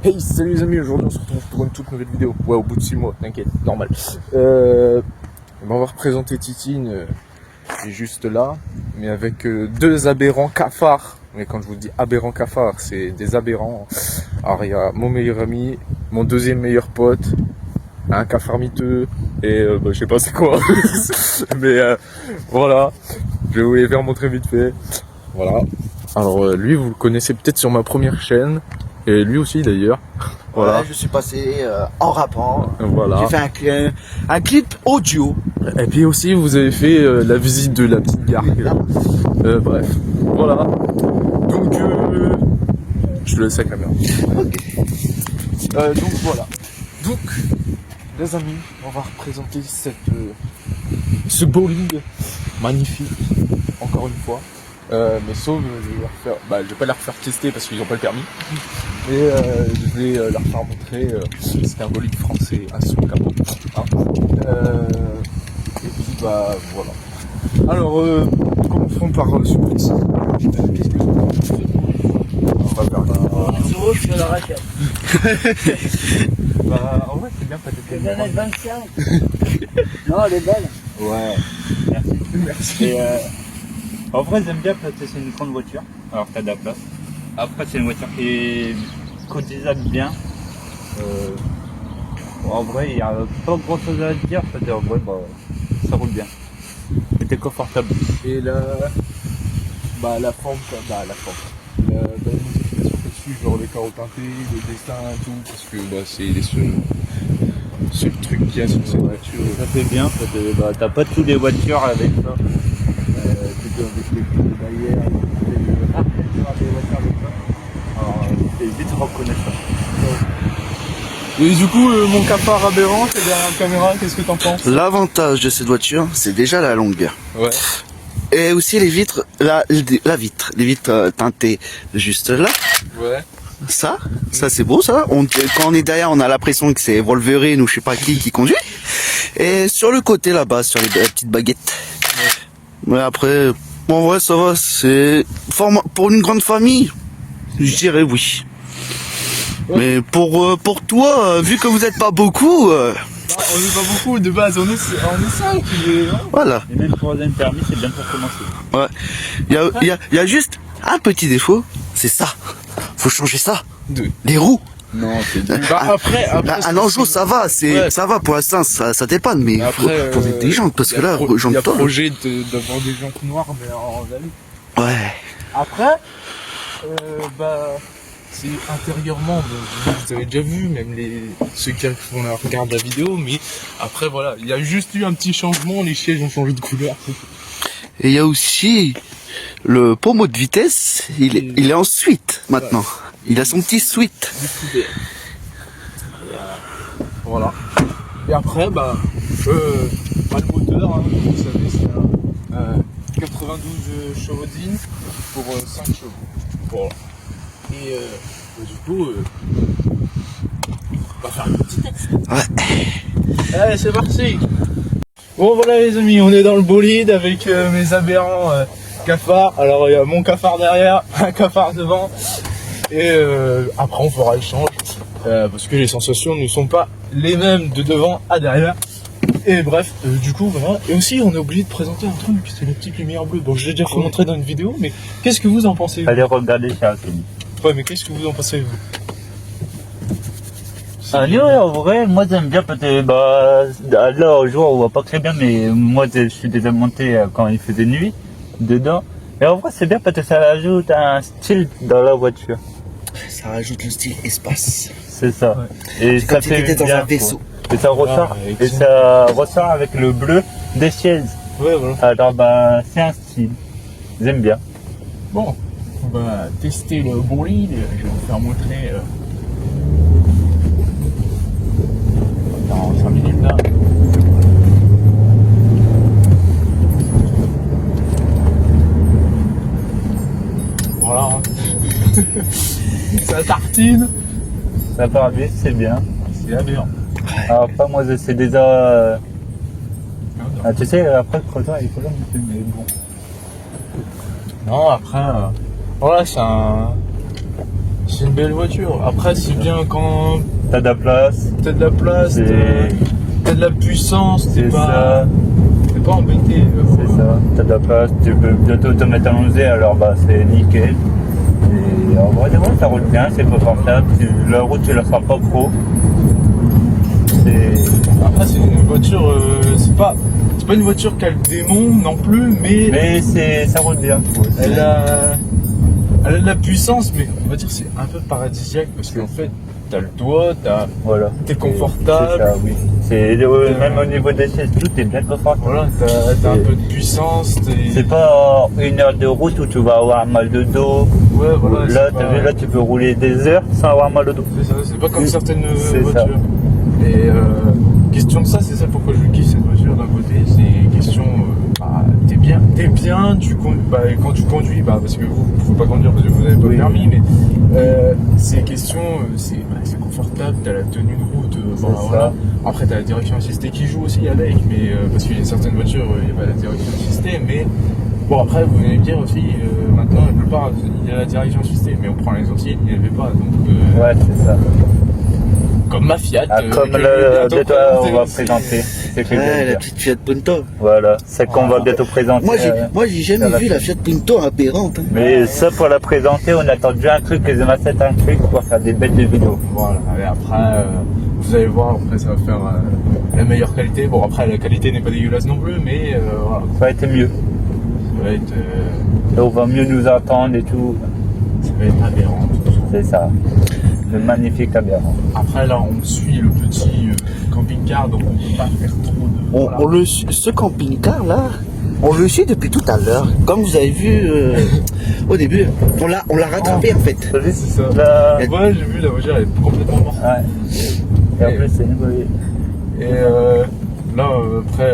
Hey, salut les amis, aujourd'hui on se retrouve pour une toute nouvelle vidéo. Ouais, au bout de 6 mois, t'inquiète, normal. On va représenter Titine, qui est juste là, mais avec deux aberrants cafards. Mais quand je vous dis aberrants cafards, c'est des aberrants. Alors il y a mon meilleur ami, mon deuxième meilleur pote, un cafard miteux, et je sais pas c'est quoi. Mais voilà, je vais vous les faire montrer vite fait. Voilà. Alors lui, vous le connaissez peut-être sur ma première chaîne. Et lui aussi d'ailleurs. Voilà. Ouais, je suis passé en rappant. Voilà. J'ai fait un clip audio. Et puis aussi vous avez fait la visite de la petite gare. Bref. Voilà. Donc je te laisse la caméra. Ok. Donc voilà. Donc les amis, on va représenter ce bowling magnifique. Encore une fois. Mais sauf je vais pas leur faire tester parce qu'ils n'ont pas le permis. Et je vais leur faire montrer. C'est un bolide français à son capot. Hein. Et puis voilà. Alors commençons par surprise. Qu'est-ce que on va faire Je fais la raquette. en vrai c'est bien peut-être. Les années 25. Non, elle est belle. Ouais, Merci. et en vrai j'aime bien parce que c'est une grande voiture, alors t'as de la place. Après c'est une voiture qui est cotisable bien. En vrai il n'y a pas grand chose à dire parce qu'en vrai ça roule bien. Et t'es confortable. Et là, la forme, la modification dessus, genre les carreaux teintés, le dessin et tout, parce que c'est les seul truc qu'il y a sur cette voiture. Ça fait bien parce que t'as pas toutes les voitures avec ça. C'était avec les clous derrière, des voitures avec ça. Alors c'est vite reconnaissable. Et du coup, mon cafard aberrant, c'est derrière la caméra, qu'est-ce que t'en penses? L'avantage de cette voiture, c'est déjà la longueur. Ouais. Et aussi les vitres, les vitres teintées juste là. Ouais. Ça c'est beau ça. Quand on est derrière, on a l'impression que c'est Wolverine ou je sais pas qui conduit. Et sur le côté là-bas, sur les petites baguettes. Mais après, en vrai ça va, c'est pour une grande famille, je dirais oui. Mais pour toi, vu que vous êtes pas beaucoup, On est pas beaucoup de base, on est 5. voilà. Et même pour un permis c'est bien pour commencer. Ouais. Il y a juste un petit défaut, c'est ça. Faut changer ça. Deux. Les roues. Non, c'est deux. Après, Un Anjou, ça va, Ouais. ça va pour l'instant, ça dépanne, mais après, faut mettre des jantes parce que là, il y a jantes toi. projet d'avoir des jantes noires, mais en vallée. Ouais. Après, c'est intérieurement, vous avez déjà vu, même ceux qui regardent la vidéo, mais après voilà, il y a juste eu un petit changement, les sièges ont changé de couleur. Et il y a aussi le pommeau de vitesse, il est en suite maintenant. Il a son petit suite. Voilà. Et après, le moteur, hein, vous savez, c'est un 92 chevaux d'in pour 5 chevaux. Voilà. Et du coup, on va faire un petit test. Ouais. Allez, c'est parti. Bon voilà les amis, on est dans le bolide avec mes aberrants cafards. Alors il y a mon cafard derrière, un cafard devant. Et après on fera échange. Parce que les sensations ne sont pas les mêmes de devant à derrière. Et bref, du coup voilà. Et aussi on a oublié de présenter un truc, c'est la petite lumière bleue. Bon je l'ai déjà fait montrer dans une vidéo, mais qu'est-ce que vous en pensez? Allez regarder ça, Anthony. Ouais mais qu'est-ce que vous en pensez vous? Allez, ouais, en vrai, moi j'aime bien peut-être, là au jour on voit pas très bien, mais moi je suis déjà monté quand il faisait nuit dedans. Et en vrai c'est bien parce que ça ajoute un style dans la voiture. Ça rajoute le style espace. C'est ça. Ouais. Et C'est ça comme si fait t'étais dans bien, un vaisseau. quoi. Et ça ressort, avec et ça. ça ressort avec le bleu des sièges. Ouais voilà. Alors c'est un style. J'aime bien. Bon, on va tester le bolide, je vais vous faire montrer dans 5 minutes là. Voilà. Hein. Ça tartine. Ça part vite, c'est bien. C'est aberrant. Alors après moi je sais déjà... tu sais, après le crottin il faut là, mais bon. Non, après, voilà, c'est une belle voiture. Après, c'est bien quand T'as de la place. t'as de la place, C'est- t'as de la puissance, C'est ça. t'es pas embêté. C'est ça. T'as de la place. Tu peux bientôt te mettre à 11, alors bah c'est nickel. Et en vrai, ça roule bien, c'est confortable. La route, tu la feras pas trop. C'est. Après, c'est une voiture, c'est pas une voiture qui a le démon non plus, mais Ça roule bien. elle a de la puissance, mais on va dire c'est un peu paradisiaque parce qu'en fait, t'as le doigt, Voilà. t'es confortable. C'est ça, oui. Même au niveau des chaises, tout est bien confortable. Voilà, t'as un peu de puissance. C'est pas 1 heure de route où tu vas avoir mal de dos. Ouais, voilà. Là, c'est t'as pas- vu, là, tu peux rouler des heures sans avoir mal de dos. C'est ça, c'est pas comme certaines C'est ça. voitures. Et question de ça, c'est ça pourquoi je kiffe cette voiture d'un côté, c'est question, t'es bien, quand tu conduis, parce que vous pouvez pas conduire parce que vous n'avez pas le Oui. permis, mais c'est question, c'est confortable, t'as la tenue de route, voilà. Après t'as la direction assistée qui joue aussi avec, mais parce qu'il y a certaines voitures, il n'y a pas la direction assistée, mais bon après vous allez me dire aussi, maintenant la plupart il y a la direction assistée, mais on prend les anciennes, il n'y avait pas, donc Ouais, c'est ça. comme ma Fiat. Comme que je vais le bientôt bientôt on va présenter. présenter. C'est ce que je Ouais, viens de la dire. petite Fiat Punto. Voilà, celle qu'on va bientôt présenter. Moi, j'ai jamais ça vu va. la Fiat Punto aberrante. Hein. Mais ça, pour la présenter, on attend déjà un truc, qu'ils m'achètent un truc pour faire des bêtes de vidéos. Voilà, et après, vous allez voir, après ça va faire la meilleure qualité. Bon, après, la qualité n'est pas dégueulasse non plus, mais voilà, Ça va être mieux. ça va être, Et on va mieux nous entendre et tout. ça va être aberrant. Tout ça. C'est ça. Le magnifique aberrant. Après, là, on suit le petit camping-car, donc on ne peut pas faire trop de. Voilà. Ce camping-car là, on le suit depuis tout à l'heure. Comme vous avez vu au début, on l'a rattrapé en fait. T'as vu C'est ça. Là, Ouais, j'ai vu, la voiture elle est complètement morte. ouais. Et en plus, c'est une bonne. Et là,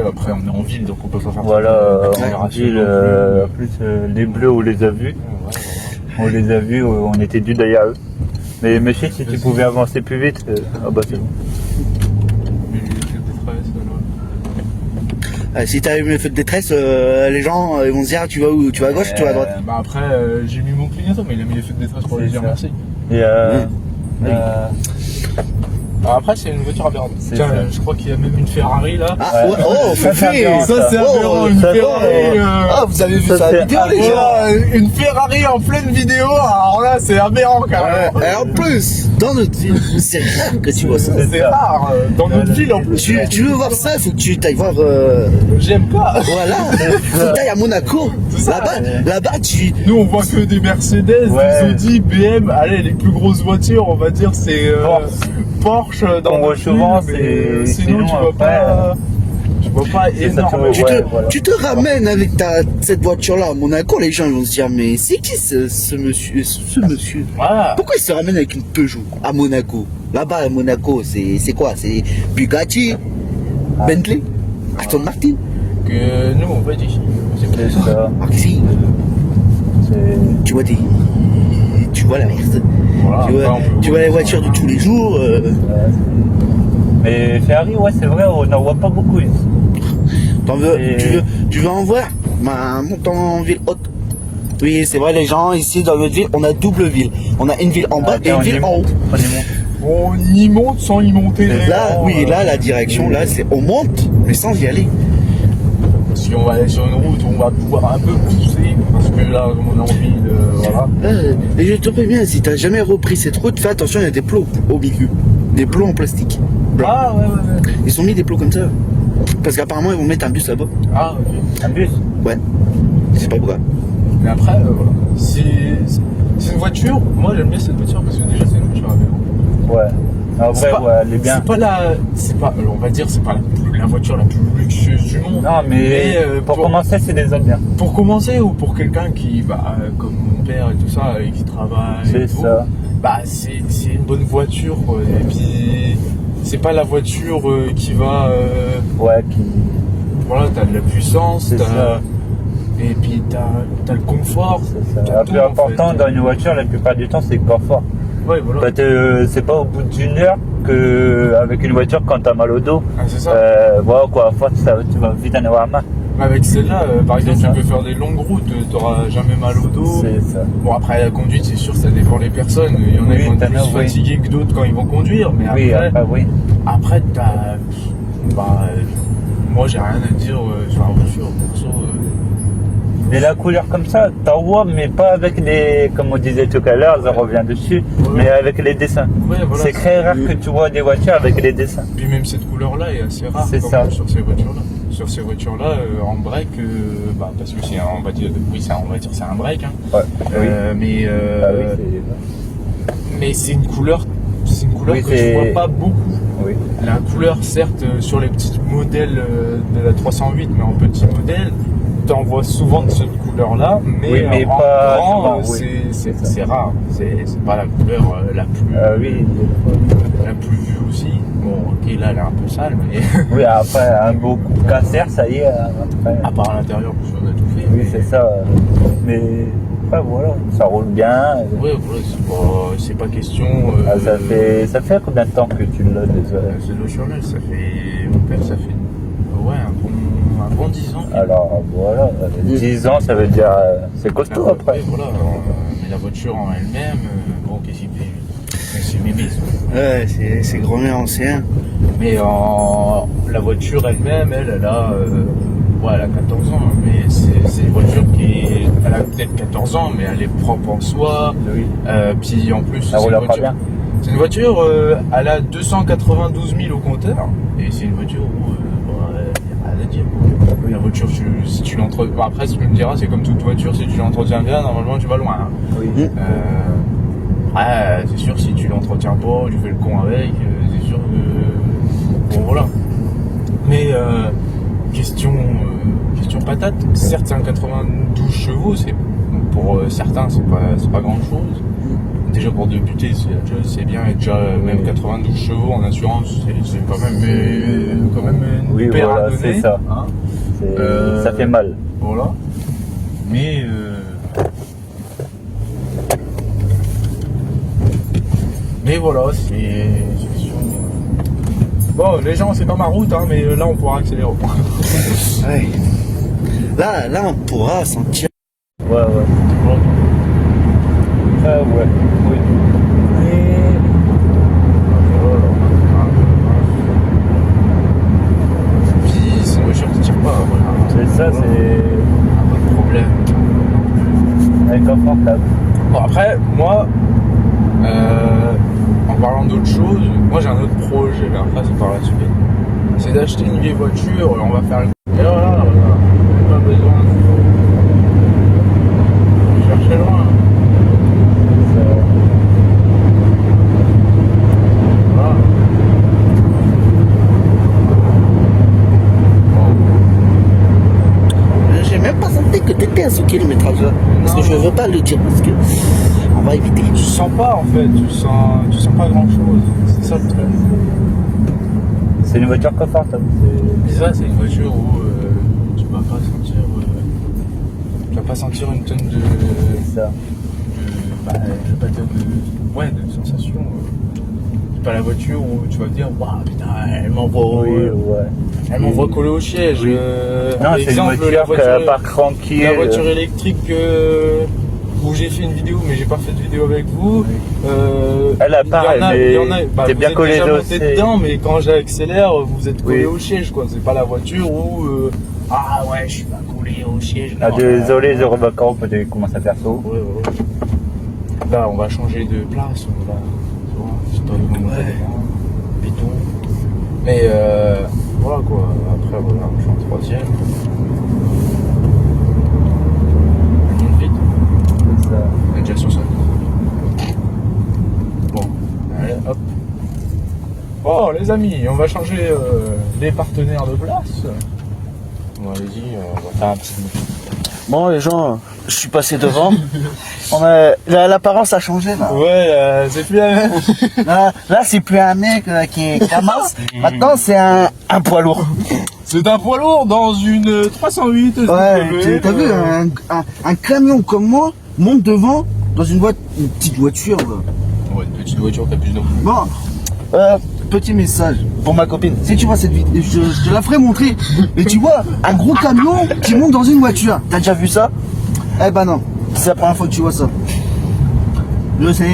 après, on est en ville, donc on peut pas faire Voilà, ça. en L'accélération ville, non plus. en plus, les bleus, on les a vus. Ouais, voilà. On les a vus, on était dû derrière eux. Mais monsieur, si tu pouvais avancer plus vite, ah bah c'est bon. Mais il fait des fraises, alors. Si t'as eu le feu de détresse, les gens ils vont se dire tu vas où? Tu vas à gauche ou tu vas à droite? Bah après, j'ai mis mon clignotant, mais il a mis les feux de détresse pour lui C'est dire ça. merci. Et Alors après, c'est une voiture aberrante. C'est Tiens, ça. je crois qu'il y a même une Ferrari là. Ah, Ouais. ouais, oh, Ça, c'est Fifi! aberrant, Ça, c'est aberrant, une ça, Ferrari. Ah, vous avez vu Ça, ça c'est la vidéo, les gens? Voilà, une Ferrari en pleine vidéo, alors là, c'est aberrant carrément. Et en plus, dans notre ville, c'est rare que tu vois ça. C'est rare, dans notre ville en plus. Tu veux voir ça, faut que tu ailles voir. J'aime pas. Voilà, faut que t'ailles à Monaco. C'est ça. Là-bas, tu. Nous, on voit que des Mercedes, Ouais. des Audi, BM. Allez, les plus grosses voitures, on va dire, c'est Porsche dans On voit notre souvent, ville, mais c'est- sinon, sinon, tu vois après, pas. Tu vois pas c'est ça, énormément. tu vois, ouais. voilà. Tu te ramènes avec cette voiture-là à Monaco, les gens ils vont se dire mais c'est qui ce monsieur Voilà. Pourquoi il se ramène avec une Peugeot à Monaco? Là-bas à Monaco, c'est quoi? C'est Bugatti, Bentley, Aston Martin, Que nous, on va être ici. C'est C'est pour ça. ça. Maxi. C'est- Tu vois la merde. Voilà, après, on peut- Tu vois les voitures de tous les jours. Mais Ferrari, ouais, c'est vrai, on n'en voit pas beaucoup ici. T'en veux, Et- tu veux en voir? Bah, monte en ville haute. Oui, c'est vrai, les gens ici dans notre ville, on a double ville. On a une ville en bas et une ville en haut. On y monte. On y monte sans y monter. Là, vraiment, oui, là, la direction, là, c'est on monte, mais sans y aller. Si on va aller sur une route, on va pouvoir un peu pousser. Parce que là, comme on a envie de. Voilà. Et je te préviens, si t'as jamais repris cette route, fais attention, il y a des plots au milieu. Des plots en plastique. blanc. Ah, ouais. Ils sont mis des plots comme ça. Parce qu'apparemment, ils vont mettre un bus là-bas. Ah, ok. Un bus. Ouais. Je sais pas pourquoi. Mais après, voilà. C'est une voiture. Moi, j'aime bien cette voiture parce que déjà, c'est une voiture aberrante. Ouais. En C'est vrai, pas- ouais, elle est bien. C'est pas, on va dire, c'est pas la voiture la plus luxueuse du monde. Non, mais, pour commencer, c'est des hommes bien. Pour commencer, ou pour quelqu'un qui, comme mon père et tout ça, et qui travaille. et C'est tout, ça. c'est une bonne voiture, quoi. Et puis, c'est pas la voiture qui va. Ouais, qui. Voilà, t'as de la puissance, C'est ça. et puis t'as le confort. C'est ça. t'as Le tout, plus en important fait. dans une voiture, la plupart du temps, c'est le confort. Ouais, voilà. Parce que c'est pas au bout d'une heure que, avec une voiture, quand t'as mal au dos, Ah, c'est ça. voilà quoi, à force, tu vas vite en avoir marre. Avec celle-là, par exemple, ça. tu peux faire des longues routes, t'auras jamais mal au dos. C'est ça. Bon, après, la conduite, c'est sûr, ça dépend des personnes. Il y en a Oui, qui vont être t'en as, plus oui. fatigués que d'autres quand ils vont conduire. Mais Oui, après, après, oui. après t'as. Bah, moi, j'ai rien à dire sur la voiture. Perso, Mais la couleur comme ça, t'en vois, mais pas avec les, comme on disait tout à l'heure, ça revient dessus, mais avec les dessins. ouais, voilà. C'est très rare que tu vois des voitures avec les dessins. Puis même cette couleur-là est assez rare C'est quand ça. même sur ces voitures-là. Sur ces voitures-là, en break, bah, parce que c'est on va dire, oui, ça, on va dire c'est un break, hein. Ouais. Oui. Mais Ah oui, mais c'est une couleur Oui, que tu c'est- vois pas beaucoup. oui. La couleur, certes, sur les petits modèles de la 308, mais en petit modèle, t'en vois souvent de cette couleur-là, mais, Oui, mais en pas grand, souvent, oui. c'est rare. C'est pas la couleur la plus Ah oui. la plus vue aussi. Bon, ok, là, elle est un peu sale, mais Oui, après un beau coup de cancer, ça y est. Après. à part à l'intérieur, parce qu'on a tout fait. Oui, c'est ça. Mais après, voilà, ça roule bien. Ouais, voilà, c'est pas question. Ah, ça fait combien de temps que tu l'as déjà? Cette voiture-là, ça fait. Mon père, ça fait. Ouais, un bon 10 ans. Alors voilà, 10 ans, ça veut dire c'est costaud après. Ouais, voilà, mais la voiture en elle-même, bon, qu'est-ce qu'il fait? C'est mémé. Ouais, c'est grand-mère ancien. Mais la voiture elle-même, elle a. Ouais, elle a 14 ans, mais c'est une voiture elle a peut-être 14 ans, mais elle est propre en soi. Oui. Puis en plus, Ça c'est roule une pas voiture. bien. C'est une voiture, elle a 292 000 au compteur, et c'est une voiture où il n'y a rien à dire. La voiture, si tu l'entretiens, après, ce que tu me diras, c'est comme toute voiture, si tu l'entretiens bien, normalement tu vas loin. Hein. Oui. Ouais, c'est sûr, si tu l'entretiens pas, tu fais le con avec, c'est sûr que. Bon, voilà. Mais, question patate, certes, c'est un 92 chevaux, pour certains, c'est pas grand chose. Déjà pour débuter, c'est bien, et déjà même 92 chevaux en assurance, c'est quand même une Oui, paire voilà, à donner. c'est ça. Hein. Ça fait mal. Voilà. Mais voilà, c'est question. Bon, les gens, c'est pas ma route, hein, mais là on pourra accélérer. Ouais. Là, on pourra sentir. Ouais, ouais. Ah ouais, oui. Puis c'est une voiture qui tire pas, voilà. C'est ça, c'est Pas de problème. inconfortable. Bon, après, moi, en parlant d'autre chose, moi j'ai un autre projet, mais après c'est par la suite. C'est d'acheter une vieille voiture, on va faire une. Et voilà, pas besoin de chercher loin. Voilà. J'ai même pas senti que t'étais à ce kilométrage-là. Parce que je veux pas le dire, parce que on va éviter. Tu sens pas en fait, tu sens pas grand chose. C'est ça le truc. C'est une voiture confortable. Mais ça, c'est une voiture où tu vas pas sentir. Tu vas pas sentir une tonne de. C'est ça. Bah, je vais pas dire de. Ouais, de sensation. C'est pas la voiture où tu vas te dire, waouh, putain, elle m'envoie. Oui, ouais. Elle m'envoie coller au siège. Oui. Non, c'est une exemple, voiture qui part tranquille. la voiture électrique où j'ai fait une vidéo, mais j'ai pas fait de vidéo avec vous. Elle a pareil, mais t'es bien collé déjà au monté siège. dedans, mais quand j'accélère, vous êtes collé Oui. au siège, quoi. C'est pas la voiture où ah ouais, je suis pas collé au siège. Ah, Non, désolé, je revois peut-être commence à faire chaud. ouais. Là, on va changer de place. On va, tu vois, histoire de remonter et tout. Mais voilà quoi. Après, voilà, je suis en troisième. On monte vite. C'est ça. On est déjà sur ça. Bon, allez, hop. Bon, les amis, on va changer les partenaires de place. Bon, allez-y, on va faire un petit. Bon, les gens, je suis passé devant. L'apparence a changé, là. Ouais, c'est plus la même. Là, c'est plus un mec qui commence. Maintenant, c'est un poids lourd. C'est un poids lourd dans une 308. Ouais, t'as vu, un camion comme moi monte devant dans une petite voiture. Là. Ouais, une petite voiture, t'as plus de. Bon, petit message pour ma copine. Si tu vois cette vidéo, je te la ferai montrer. Et tu vois, un gros camion qui monte dans une voiture. T'as déjà vu ça? Eh ben non, c'est la première fois que tu vois ça. Je sais,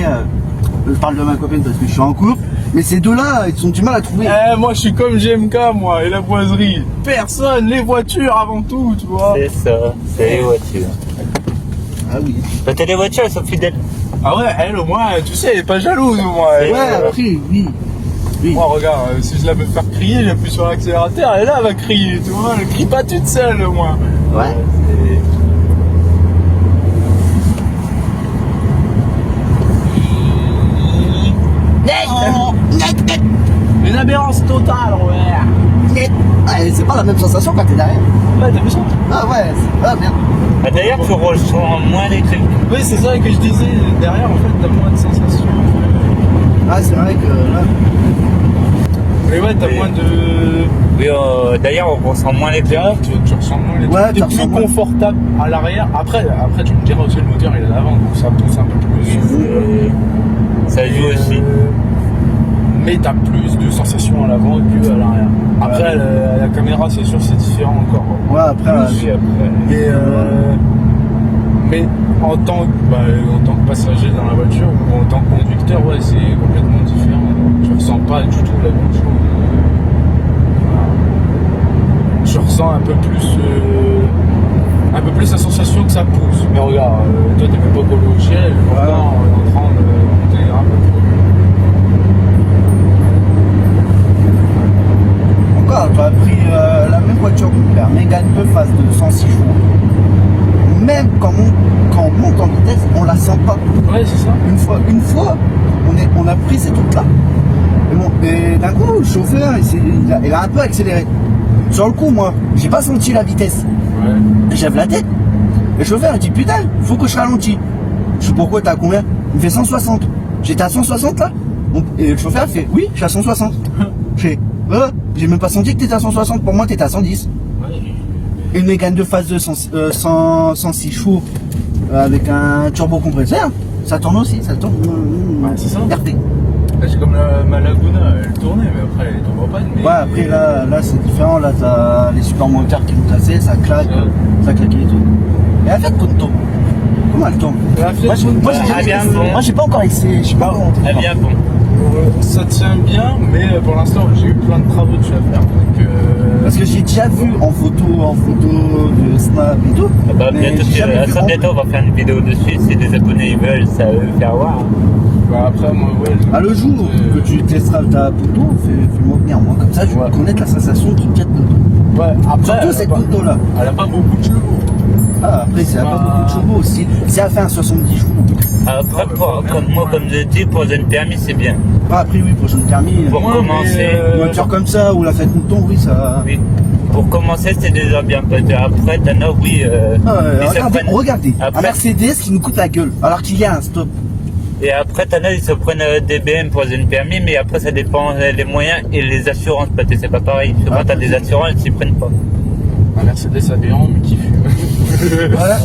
je parle de ma copine parce que je suis en couple. Mais ces deux-là, ils ont du mal à trouver. Moi, je suis comme GMK, moi, et la boiserie. Personne, les voitures avant tout, tu vois. C'est ça, c'est les voitures. Ah oui. Peut-être les voitures, elles sont fidèles. Ah ouais, elle, au moins, tu sais, elle est pas jalouse, au moins. C'est- Ouais, après, oui. Oui. Moi, regarde, si je la veux faire crier, j'appuie sur l'accélérateur, et là, elle va crier, tu vois. Elle crie pas toute seule, au moins. Ouais. Une aberrance totale, ouais. Ouais, c'est pas la même sensation quand t'es derrière. Ouais, t'as vu ça? Ah ouais, ah merde. Ah, d'ailleurs, tu ressens moins les trucs. Oui, c'est ça que je disais. Derrière, en fait, t'as moins de sensations. Ah, c'est vrai que là. Mais ouais, t'as Oui. moins de. Oui, d'ailleurs, on ressent moins les trucs. Tu ressens moins les Ouais, trucs. tu T'es ressens plus moins. confortable à l'arrière. Après, tu me diras aussi, le moteur, il est à l'avant, donc ça pousse un peu plus. Ça joue aussi. Mais t'as plus de sensations à l'avant que à l'arrière. Après, la caméra, c'est sûr, c'est différent encore. Ouais, après, Oui, après. Mais en tant que passager dans la voiture ou en tant que conducteur, ouais, c'est complètement différent. Tu ressens pas du tout la même chose. Voilà. Je ressens un peu plus la sensation que ça pousse. Mais regarde, toi t'es même pas collé au ciel, pourtant on est en train de monter un peu plus. encore, tu as pris la même voiture que mon père, Mégane 2 phase de 106 chevaux. Même quand on monte en vitesse, on la sent pas. Ouais, c'est ça. Une fois, on a pris ces trucs-là. Et d'un coup, le chauffeur, il a un peu accéléré. Sur le coup, moi, j'ai pas senti la vitesse. Ouais. J'avais la tête. Le chauffeur, il dit putain, faut que je ralentis. Je sais pourquoi, t'as combien? Il me fait 160. J'étais à 160 là. Et le chauffeur il fait oui, je suis à 160. Je fais j'ai même pas senti que t'étais à 160. Pour moi, t'étais à 110. Ouais. Une Mégane de phase de 106 chevaux avec un turbo compresseur. Ça tourne aussi, ça tourne. Ouais, c'est ça. RT. C'est comme ma Laguna, elle tournait, mais après elle tombe en panne. Mais... Ouais, après là c'est différent. Là, t'as les super moteurs qui vont tasser, ça claque, Ouais. ça claque et tout. Et la Fiat Punto, comment elle tourne? La Fiat Moi, Punto, j'ai bien jamais- bon. moi, j'ai pas encore essayé, je sais pas comment. Elle vient bon. ça tient bien, mais pour l'instant j'ai eu plein de travaux dessus à faire. Donc, Parce que j'ai déjà vu en photo de Snap et tout. Ah bah, mais bientôt, j'ai jamais vu en bientôt, on va faire une vidéo dessus. Si des abonnés ils veulent, ça veut faire voir. bah, après, moi, ouais. Ah, le jour que tu testeras ta Punto, fais-moi venir moi, comme ça je vais Ouais. connaître la sensation d'une Fiat Punto. Ouais, après, Surtout cette Punto là. elle a pas beaucoup de chevaux. Ah, après c'est pas beaucoup de chevaux aussi. Si elle fait un 70 chevaux. Après, comme je dis, pour un permis, c'est bien. Ah, après oui, pour jeune permis. Pour Ouais, commencer, mais, Une voiture comme ça ou la Fiat Punto, oui ça. oui. Pour commencer, c'est déjà bien. Après, t'en as, oui. Ah, ils se regardez, prennent- regardez, un Après- Mercedes qui nous coûte la gueule, alors qu'il y a un stop. Et après, t'en as, ils se prennent des BM pour un permis, mais après, ça dépend des moyens et les assurances, parce que c'est pas pareil. Souvent, Ah, t'as des assurances, ils s'y prennent pas. Un Mercedes aberrant, mais qui fume. Voilà.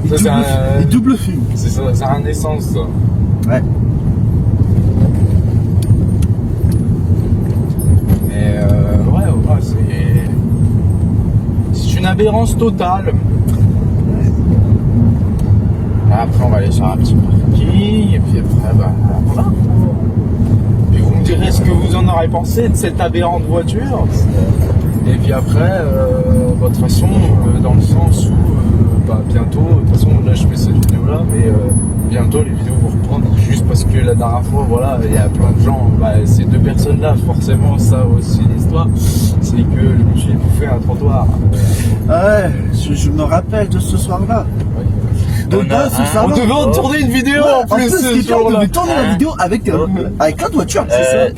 Ça, c'est un. Il double fume. C'est ça, c'est un essence, ça. Ouais. Et ouais, c'est une aberrance totale. Après, on va aller sur un petit parking, et puis après, bah voilà. Et vous me direz ce que vous en aurez pensé de cette aberrante voiture. Et puis après, de toute façon, dans le sens où, bah, bientôt, de toute façon, là je fais cette vidéo-là, mais bientôt les vidéos vont reprendre, juste parce que la dernière fois, voilà, il y a plein de gens, bah, ces deux personnes-là, forcément, ça aussi l'histoire, c'est que le monsieur il bouffait un trottoir. Ouais, je me rappelle de ce soir-là. De On a base, ce un- soir-là. On devait en tourner une vidéo Ouais, en plus ce qui ce est bien, on jour-là. devait tourner la vidéo avec la voiture, c'est ça.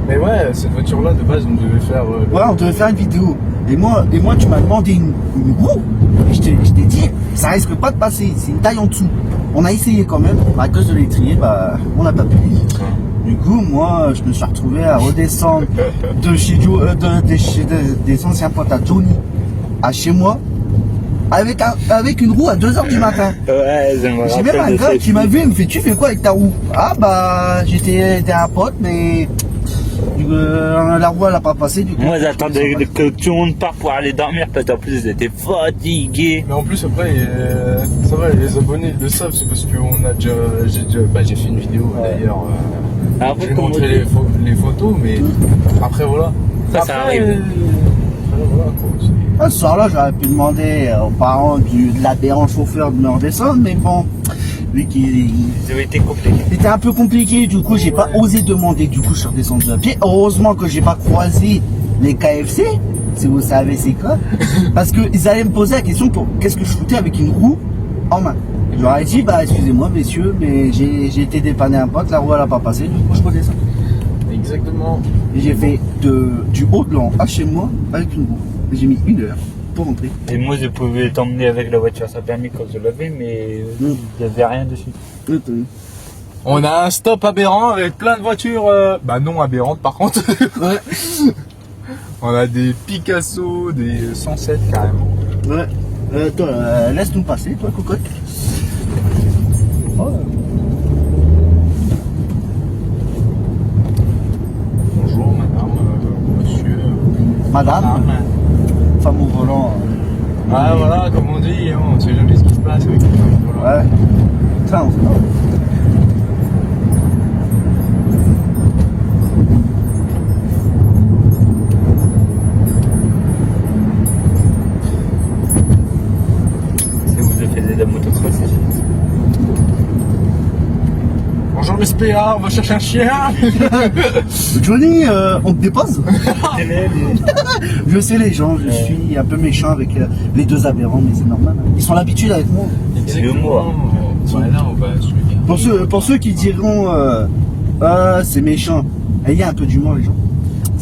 Mais ouais, cette voiture-là, de base, on devait faire. Ouais, on devait faire une vidéo. Et moi tu m'as demandé une roue. Et je t'ai dit, ça risque pas de passer, c'est une taille en dessous. On a essayé quand même, à cause de l'étrier, bah, on n'a pas pu. Du coup, moi, je me suis retrouvé à redescendre de chez des anciens potes à Johnny à chez moi. avec une roue à 2h du matin. Ouais, je me J'ai même un rappelle de gars cette qui m'a vidéo. vu, il me fait tu fais quoi avec ta roue? Ah bah j'étais un pote mais la roue elle a pas passé du coup. Moi j'attendais que tout le monde parte pour aller dormir parce qu'en plus j'étais fatigué. Mais en plus après, ça va, les abonnés le savent, c'est parce qu'on a déjà, j'ai fait une vidéo Ouais. d'ailleurs. Après, J'ai comment montré dire, les photos, mais après voilà. Ça arrive. Après, voilà quoi. Ce soir-là, j'aurais pu demander aux parents de l'aberrant chauffeur de me redescendre, mais bon, vu qu'il ça avait été compliqué. était un peu compliqué, du coup, j'ai pas osé demander, du coup, je suis redescendu à pied. Heureusement que j'ai pas croisé les KFC, si vous savez c'est quoi, parce qu'ils allaient me poser la question pour qu'est-ce que je foutais avec une roue en main. Je leur ai dit, bah, excusez-moi, messieurs, mais j'ai été dépanner un pote, la roue elle a pas passé, du coup, je redescends. Exactement. Et j'ai fait du haut de l'an à chez moi avec une roue. J'ai mis 1 heure pour rentrer. Et moi je pouvais t'emmener avec la voiture sans permis quand je l'avais, mais il n'y avait rien dessus. On a un stop aberrant avec plein de voitures, non aberrantes par contre. Ouais, On a des Picasso, des 107 carrément. ouais. Toi, laisse-nous passer, toi, cocotte. Oh. Bonjour madame, monsieur. Madame, femme au volant. Ah voilà, comme on dit, on ne sait jamais ce qui se passe avec les femmes. Voilà. Ouais. Ça, on sait pas. Si vous faisiez de la motocross. Bonjour le SPA, on va chercher un chien. Johnny, on te dépose? Je sais les gens, je suis un peu méchant avec les deux aberrants, mais c'est normal. Ils sont l'habitude avec moi. Exactement. Voilà, on va se regarder. Pour ceux qui diront ah, c'est méchant, ayez un peu d'humour les gens.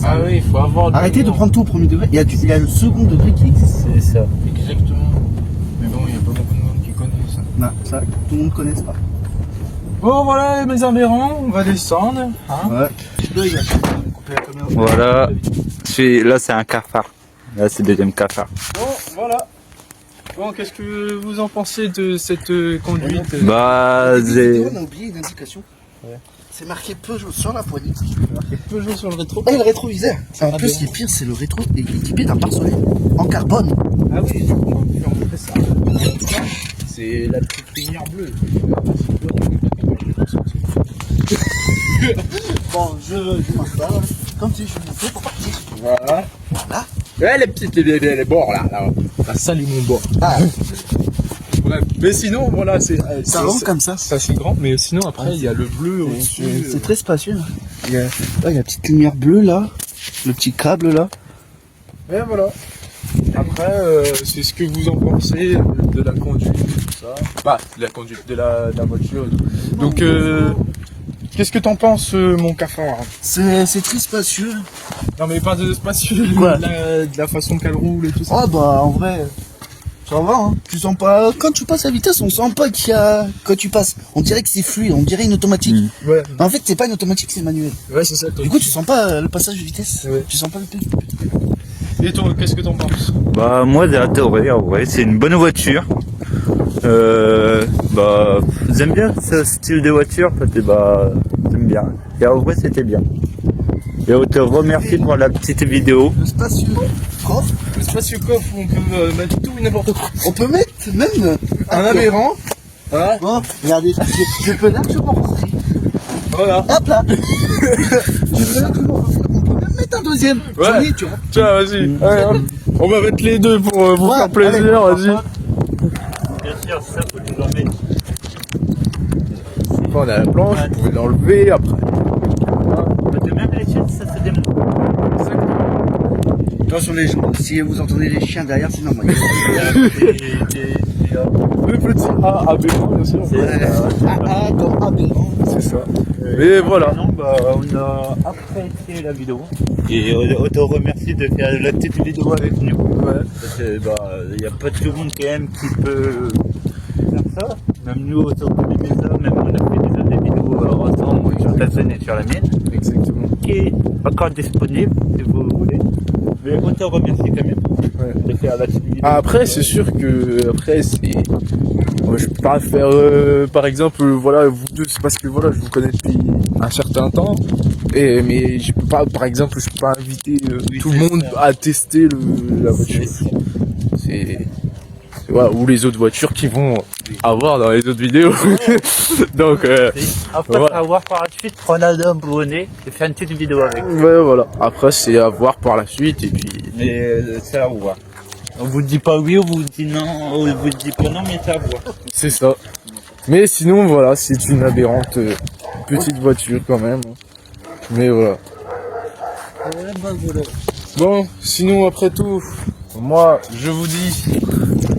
Ah oui, il faut avoir. Arrêtez de prendre tout au premier degré. Il y a le second degré qui existe. C'est ça. Exactement. Mais bon, il n'y a pas beaucoup de monde qui connaît ça. Non, ça, tout le monde ne connaît pas. Bon voilà mes aberrants, on va descendre. Hein. Ouais. Voilà. Là c'est un cafard. Là c'est le deuxième cafard. Bon, voilà. Bon, qu'est-ce que vous en pensez de cette conduite Bah On a oublié une indication. Ouais. C'est marqué Peugeot sur la poignée. Peugeot sur le rétro. Et le rétroviseur. En Ah, plus, bien. ce qui est pire, c'est le rétro équipé d'un pare-soleil en carbone. Ah oui, on peut montrer ça. C'est la petite lumière bleue. Bon, je m'installe. Comme si je montais pour partir. Voilà. Voilà. Ouais, les petites, les bords là. Ça salue mon bord. Ah, Bref. Mais sinon, voilà, c'est. ça rentre comme ça. C'est assez grand, mais sinon après il y a le bleu au-dessus. C'est très spacieux. Là. Il y a la petite lumière bleue là. Le petit câble là. Et voilà. Après, c'est ce que vous en pensez de la conduite, tout ça. Pas de la conduite, de la voiture et tout. Donc, qu'est-ce que t'en penses, mon cafard? C'est très spacieux. Non, mais pas de spacieux, Quoi de la façon qu'elle roule et tout ça. Ah bah en vrai, ça va. Hein. Tu sens pas. Quand tu passes à vitesse, on sent pas qu'il y a. Quand tu passes, on dirait que c'est fluide. On dirait une automatique. Ouais, En fait, c'est pas une automatique, c'est manuel. ouais, c'est ça. Du coup, tu sens pas le passage de vitesse. Ouais. Tu sens pas le truc. Et toi, qu'est-ce que t'en penses? Bah moi j'ai adoré en vrai, c'est une bonne voiture. Bah j'aime bien ce style de voiture parce que bah j'aime bien. Et en vrai c'était bien. Et on te remercie pour la petite vidéo. Le spacieux coffre. Le spacieux coffre, on peut mettre tout et n'importe quoi. On peut mettre même Un aberrant. Voilà. Bon, regardez, je peux largement rentrer. Voilà. Hop là. Je peux largement rentrer. On peut même mettre un deuxième. Ouais. Johnny, tu rentres. Tiens, vas-y. Allez, hop. On va mettre les deux pour vous Ouais, faire plaisir, allez. vas-y. Bien sûr, ça faut nous en mettre. Après, on a la planche, vous pouvez l'enlever après. Même les chiens, ça se démonte. Attention les gens, si vous entendez les chiens derrière, c'est normal. Le petit A aberrant, bien sûr. Ah, comme aberrant. C'est ça. Et voilà. Non, bah, on a apprécié la vidéo. Et on te remercie de faire la petite vidéo avec nous. Ouais. Parce que bah, il n'y a pas tout le monde quand même qui peut faire ça. Même nous, autour de l'Imesa, même on a fait déjà des vidéos ensemble sur ta chaîne et sur la mienne. Exactement. Qui est encore disponible si vous voulez. Mais on te remercie quand même de faire la petite vidéo. Après, c'est sûr que après c'est, moi, je peux pas faire, par exemple, voilà, vous deux, c'est parce que voilà, je vous connais depuis un certain temps, et mais je peux pas, par exemple, je peux pas inviter tout le monde à tester la voiture. C'est voilà, ou les autres voitures qui vont avoir dans les autres vidéos. Donc, Après, voilà. voir par la suite, prendre un bonnet et faire une petite vidéo avec. Ouais, voilà. Après, c'est à voir par la suite, et puis. Mais c'est à voir. On vous dit pas oui, on vous dit non, on vous dit pas non, mais c'est à voir. C'est ça. Mais sinon, voilà, c'est une aberrante petite voiture quand même. Mais voilà. Bon, sinon, après tout, moi, je vous dis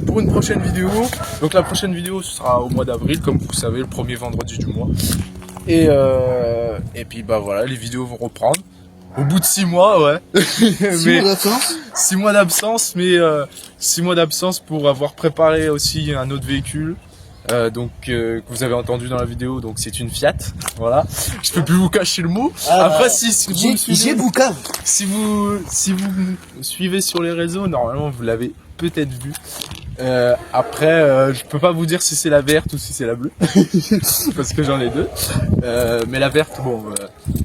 pour une prochaine vidéo. Donc, la prochaine vidéo, ce sera au mois d'avril, comme vous savez, le premier vendredi du mois. Et puis, bah voilà, les vidéos vont reprendre. Au bout de 6 mois, ouais. Mais 6 mois d'absence, mais 6 mois d'absence pour avoir préparé aussi un autre véhicule. Que vous avez entendu dans la vidéo, donc c'est une Fiat, voilà. Je peux plus vous cacher le mot. Après, si vous me suivez, si vous me suivez sur les réseaux, normalement vous l'avez peut-être vu. Après, je peux pas vous dire si c'est la verte ou si c'est la bleue, parce que j'en ai deux. Mais la verte, bon,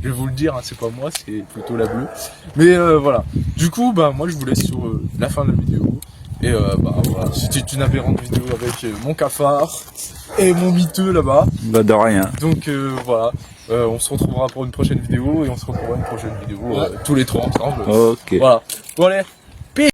je vais vous le dire, hein, c'est pas moi, c'est plutôt la bleue. Mais voilà. Du coup, bah moi je vous laisse sur la fin de la vidéo. Et bah voilà, c'était une aberrante vidéo avec mon cafard et mon miteux là-bas. Bah de rien. Donc voilà, on se retrouvera pour une prochaine vidéo et on se retrouvera une prochaine vidéo tous les trois ensemble. Ok. Voilà. Bon allez,